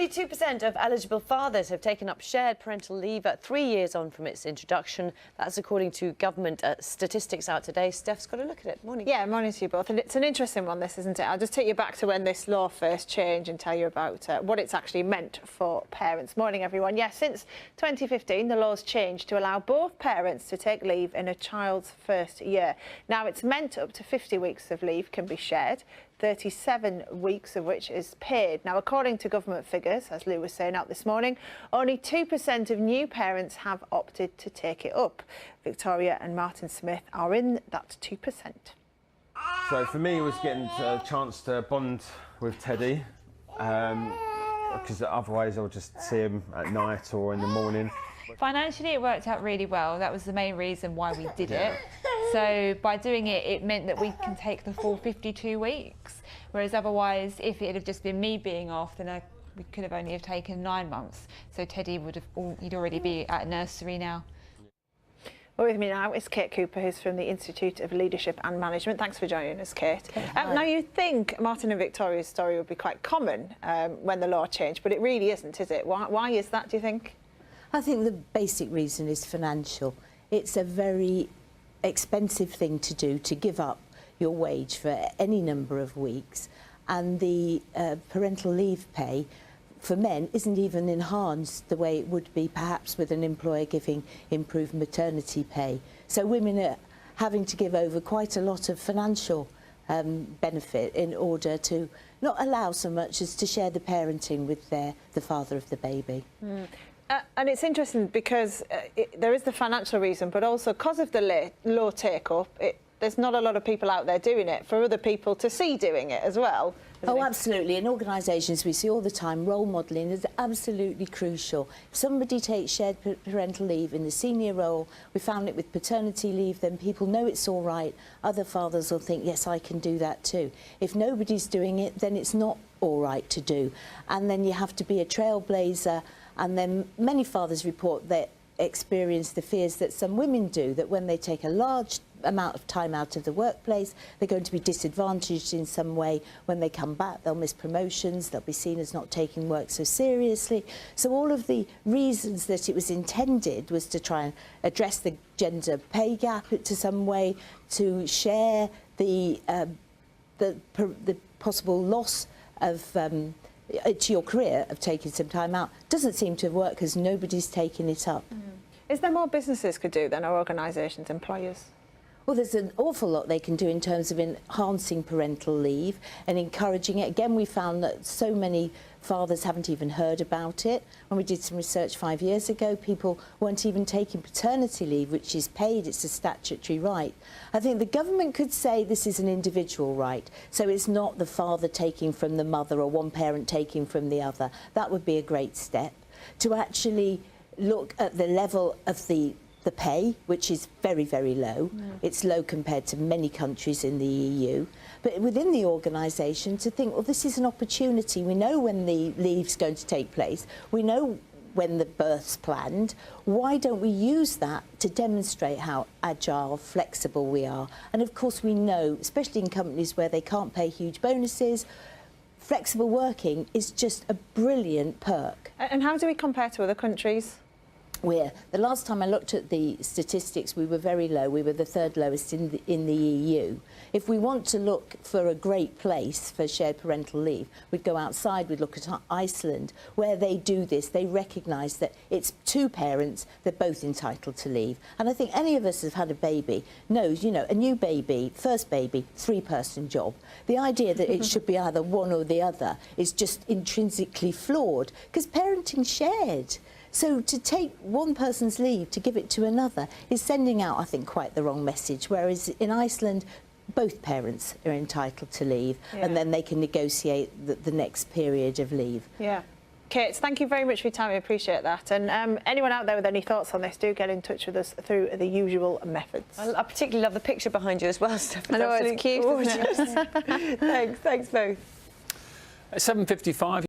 Only 2% of eligible fathers have taken up shared parental leave 3 years on from its introduction. That's according to government statistics out today. Steph's got a look at it. Morning. Yeah, morning to you both. And it's an interesting one, this, isn't it? I'll just take you back to when this law first changed and tell you about what it's actually meant for parents. Morning, everyone. Yes, since 2015, the law's changed to allow both parents to take leave in a child's first year. Now, it's meant up to 50 weeks of leave can be shared, 37 weeks of which is paid. Now, according to government figures, as Lou was saying out this morning, only 2% of new parents have opted to take it up. Victoria and Martin Smith are in that 2%. So for me, it was getting a chance to bond with Teddy, because otherwise I'll just see him at night or in the morning. Financially, it worked out really well. That was the main reason why we did it. So by doing it, it meant that we can take the full 52 weeks. Whereas otherwise, if it had just been me being off, then we could have only have taken 9 months. So Teddy he'd already be at nursery now. Well, with me now is Kate Cooper, who's from the Institute of Leadership and Management. Thanks for joining us, Kate. Now, you'd think Martin and Victoria's story would be quite common when the law changed, but it really isn't, is it? Why is that, do you think? I think the basic reason is financial. It's a very expensive thing to do, to give up your wage for any number of weeks, and the parental leave pay for men isn't even enhanced the way it would be perhaps with an employer giving improved maternity pay. So women are having to give over quite a lot of financial benefit in order to not allow so much as to share the parenting with the father of the baby. And it's interesting because there is the financial reason, but also because of the law take-up, there's not a lot of people out there doing it for other people to see doing it as well. Oh, absolutely. In organisations we see all the time, role modelling is absolutely crucial. If somebody takes shared parental leave in the senior role, we found it with paternity leave, then people know it's all right. Other fathers will think, yes, I can do that too. If nobody's doing it, then it's not all right to do. And then you have to be a trailblazer. And then many fathers report they experience the fears that some women do, that when they take a large amount of time out of the workplace, they're going to be disadvantaged in some way. When they come back, they'll miss promotions, they'll be seen as not taking work so seriously. So all of the reasons that it was intended was to try and address the gender pay gap to some way, to share the possible loss of to your career of taking some time out. Doesn't seem to have worked because nobody's taking it up. Is there more businesses could do than our organisations, employers? Well, there's an awful lot they can do in terms of enhancing parental leave and encouraging it. Again, we found that so many fathers haven't even heard about it. When we did some research 5 years ago, people weren't even taking paternity leave, which is paid. It's a statutory right. I think the government could say this is an individual right, so it's not the father taking from the mother or one parent taking from the other. That would be a great step. To actually look at the level of the pay, which is very, very low. It's low compared to many countries in the EU. But within the organisation, to think, well, this is an opportunity. We know when the leave's going to take place. We know when the birth's planned. Why don't we use that to demonstrate how agile, flexible we are? And of course, we know, especially in companies where they can't pay huge bonuses, flexible working is just a brilliant perk. And how do we compare to other countries? The last time I looked at the statistics, we were very low. We were the third lowest in the EU. If we want to look for a great place for shared parental leave, we'd go outside, we'd look at Iceland, where they do this. They recognise that it's two parents, they're both entitled to leave. And I think any of us who've had a baby knows, you know, a new baby, first baby, 3-person job. The idea that it should be either one or the other is just intrinsically flawed, because parenting's shared. So to take one person's leave to give it to another is sending out, I think, quite the wrong message, whereas in Iceland, both parents are entitled to leave, and then they can negotiate the next period of leave. Yeah. Kate, thank you very much for your time. I appreciate that. And anyone out there with any thoughts on this, do get in touch with us through the usual methods. I particularly love the picture behind you as well, Steph. I know, it's cute, isn't it? Thanks both. At 7:55.